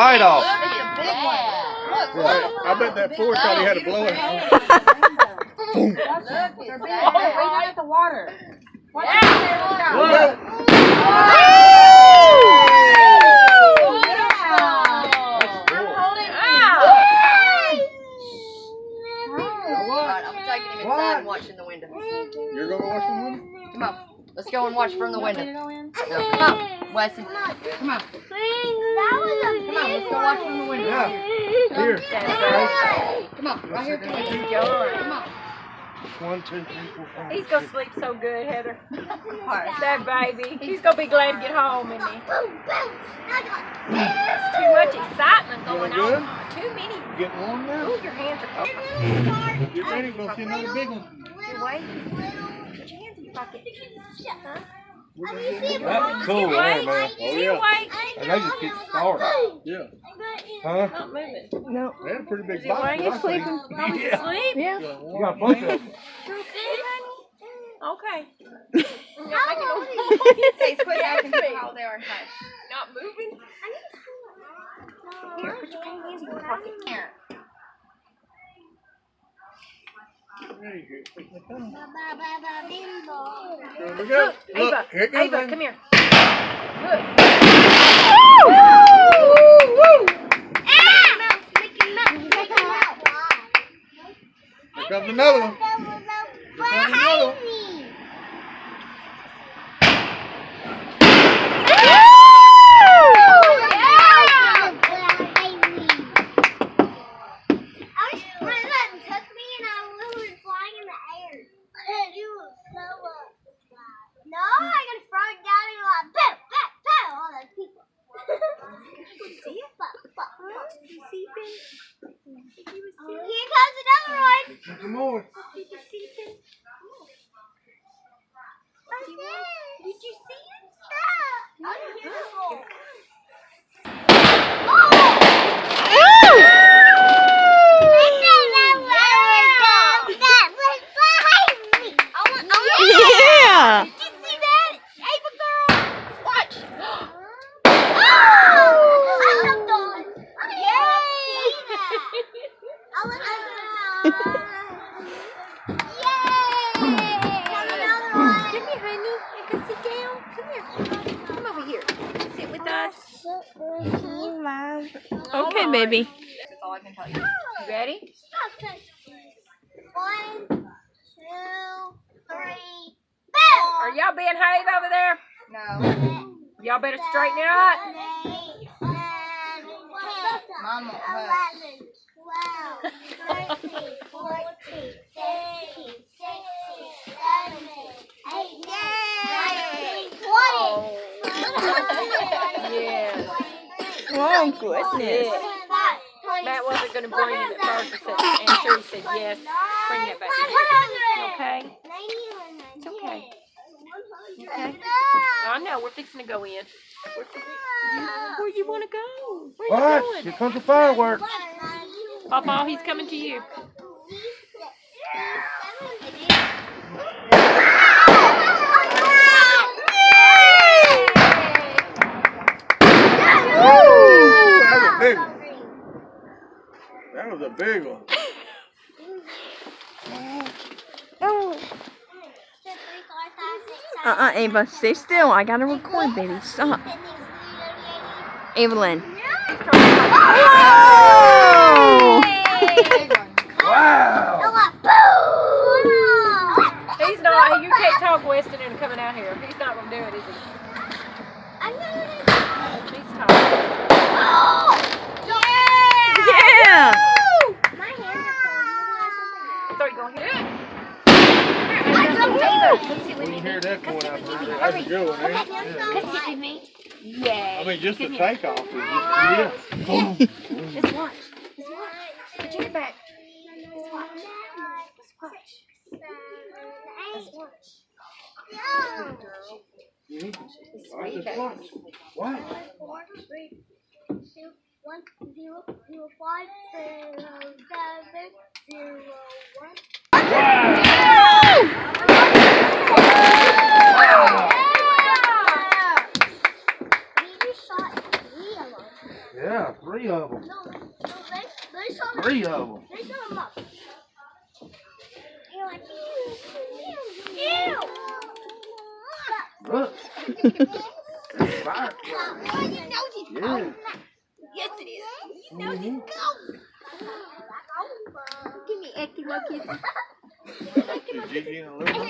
right off. Yeah, I bet that Ford thought he had to blow it. Boom. They're big. Right at the water. Watch out there. Look. I'm taking him inside and watching the window. You're gonna watch the window? Come on. Let's go and watch from the window. No, come on, Wesley. Come on. Come on, let's go watch from the window. Yeah. Here. Come on, right here. Come on. 1, 2, 3, 4, 5. He's gonna sleep so good, Heather. That baby. He's gonna be glad to get home, isn't he? There's too much excitement going Feeling on. Too many. You getting warm now? Ooh, your hands are cold. Get ready, we'll see another big one. You're waiting. Put your hands in your pocket. Huh? That's cool there, man. Oh, yeah. Wait. And they just get started. Yeah. Huh? Not moving. No. They had a pretty big Is it box. waiting? I think. Sleeping. Yeah. Sleep? Yeah. You got a bunch of them. Okay. Hey, quit acting how they are. Not moving? Here, put your hands in your pocket. Here. There you go. Here we Look, go. Ava. Look, here it goes. Ava, come here. Look. Here comes another one. Here comes another one. Here comes another one. Some more. Did you see it? Oh, beautiful. Yeah. Did you see that? Ava girl. Watch. Come here, honey. You can sit down. Come here. Come over here. Sit with us. Okay, baby. That's all I can tell you. You ready? 1, 2, 3, Are y'all being have over there? No. Y'all better straighten it up. 11, 12, 13, 14, 15, 16, 17, 18, 19, 20. Yes. Oh, goodness. Matt wasn't going to bring it at first, and Sherry said yes. Bring that back. Okay? It's okay. Okay? I know, we're fixing to go in. Where you want to go? Where All you right, going? here comes the fireworks. Papa, he's coming to you. That was a big one. Ava, stay still. I gotta record, baby. Stop. Evelyn. Oh! Wow. He's not, you can't talk Weston into coming out here. He's not going to do it, is he? He's talking. Yeah! So you going to hit it? When you hear that point out there, that's a good one, ain't it? Yeah. I mean, just the takeoff is just, yeah. Boom. Let's watch. Put your head back. Let's watch. I just watch. What? 4, 3, 2, 1, 0, 0, 5, 0, 7, 0, 1. Yeah, 3 of them. No, they saw them. 3 of them. They saw them up. You're like, ew. Look. Fire. Yeah. Yes, it is. Mhm. Give me Ecky Lucky. Is Gigi in a little?